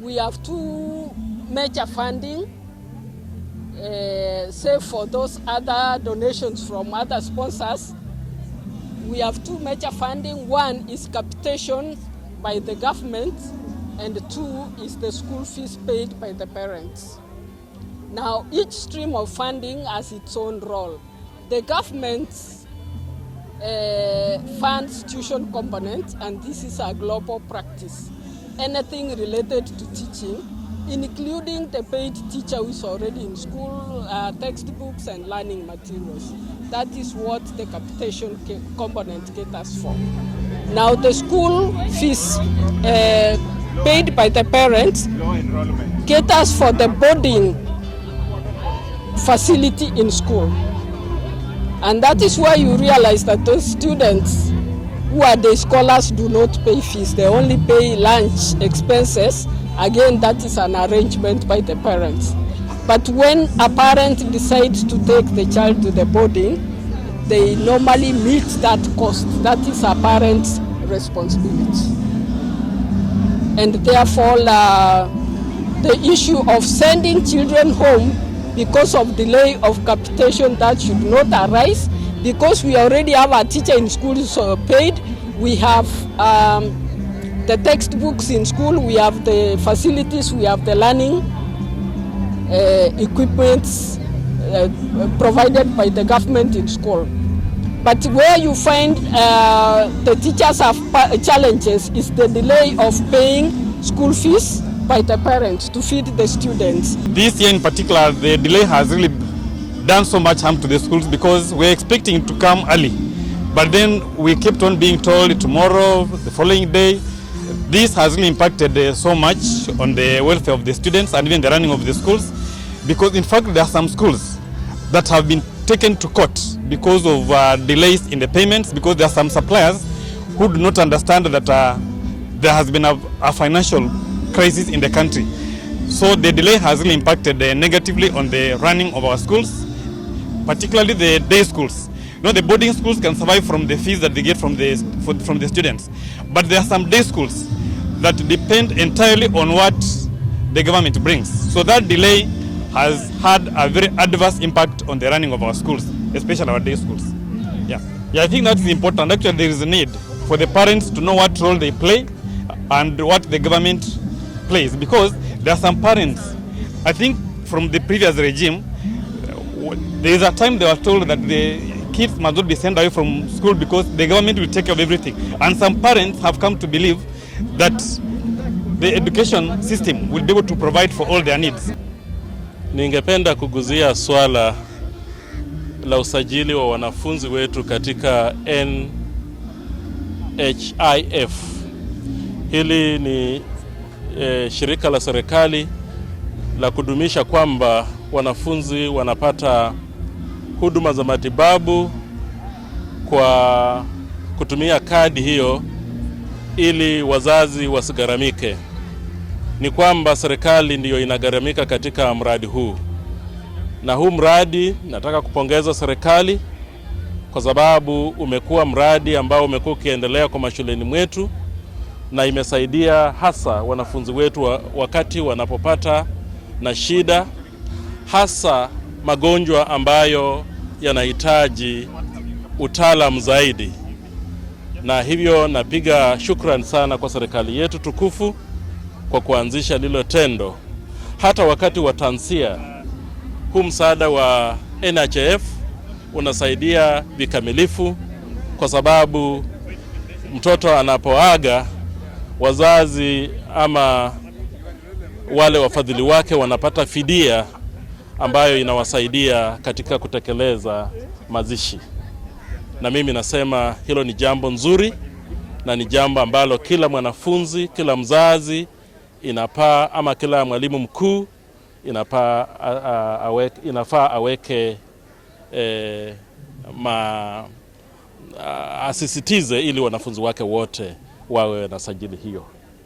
We have two major funding, save for those other donations from other sponsors. We have two major funding. One is capitation by the government, and two is the school fees paid by the parents. Now, each stream of funding has its own role. The government funds tuition component, and this is a global practice. Anything related to teaching, including the paid teacher who is already in school, textbooks and learning materials. That is what the capitation component caters for. Now, the school fees paid by the parents caters for the boarding facility in school. And that is why you realize that those students who are the scholars do not pay fees. They only pay lunch expenses. Again, that is an arrangement by the parents. But when a parent decides to take the child to the boarding, they normally meet that cost. That is a parent's responsibility. And therefore, the issue of sending children home because of delay of capitation, that should not arise, because we already have a teacher in school paid. We have the textbooks in school, we have the facilities, we have the learning equipment provided by the government in school. But where you find the teachers have challenges is the delay of paying school fees by the parents to feed the students. This year in particular, the delay has really done so much harm to the schools, because we're expecting it to come early. But then we kept on being told tomorrow, the following day. This has really impacted so much on the welfare of the students and even the running of the schools, because in fact there are some schools that have been taken to court because of delays in the payments, because there are some suppliers who do not understand that there has been a financial crisis in the country. So the delay has really impacted negatively on the running of our schools, particularly the day schools. You know, the boarding schools can survive from the fees that they get from the students, but there are some day schools that depend entirely on what the government brings. So that delay has had a very adverse impact on the running of our schools, especially our day schools. Yeah, I think that's important. Actually, there is a need for the parents to know what role they play and what the government plays, because there are some parents, I think from the previous regime, there is a time they were told that the kids must not be sent away from school because the government will take care of everything. And some parents have come to believe that the education system will be able to provide for all their needs. Ningependa kuguzia swala la usajili wa wanafunzi wetu katika NHIF. Hili ni shirika la serikali la kudumisha kwamba wanafunzi wanapata huduma za matibabu kwa kutumia kadi hiyo ili wazazi wasigaramike. Ni kwamba serikali ndiyo inagaramika katika mradi huu. Na huu mradi nataka kupongeza serikali kwa sababu umekuwa mradi ambao umekuwa ukiendelea kwa mashuleni mwetu, na imesaidia hasa wanafunzi wetu wakati wanapopata na shida, hasa magonjwa ambayo yanahitaji utaalamu zaidi. Na hivyo napiga shukrani sana kwa serikali yetu tukufu kwa kuanzisha lilo tendo. Hata wakati wa tansia, huu msaada wa NHIF unasaidia vikamilifu, kwa sababu mtoto anapoaga, wazazi ama wale wafadhili wake wanapata fidia ambayo inawasaidia katika kutekeleza mazishi. Na mimi nasema hilo ni jambo nzuri, na ni jambo ambalo kila mwanafunzi, kila mzazi inafaa, ama kila mwalimu mkuu inafaa aweke asisitize ili wanafunzi wake wote wawe na sajili hiyo.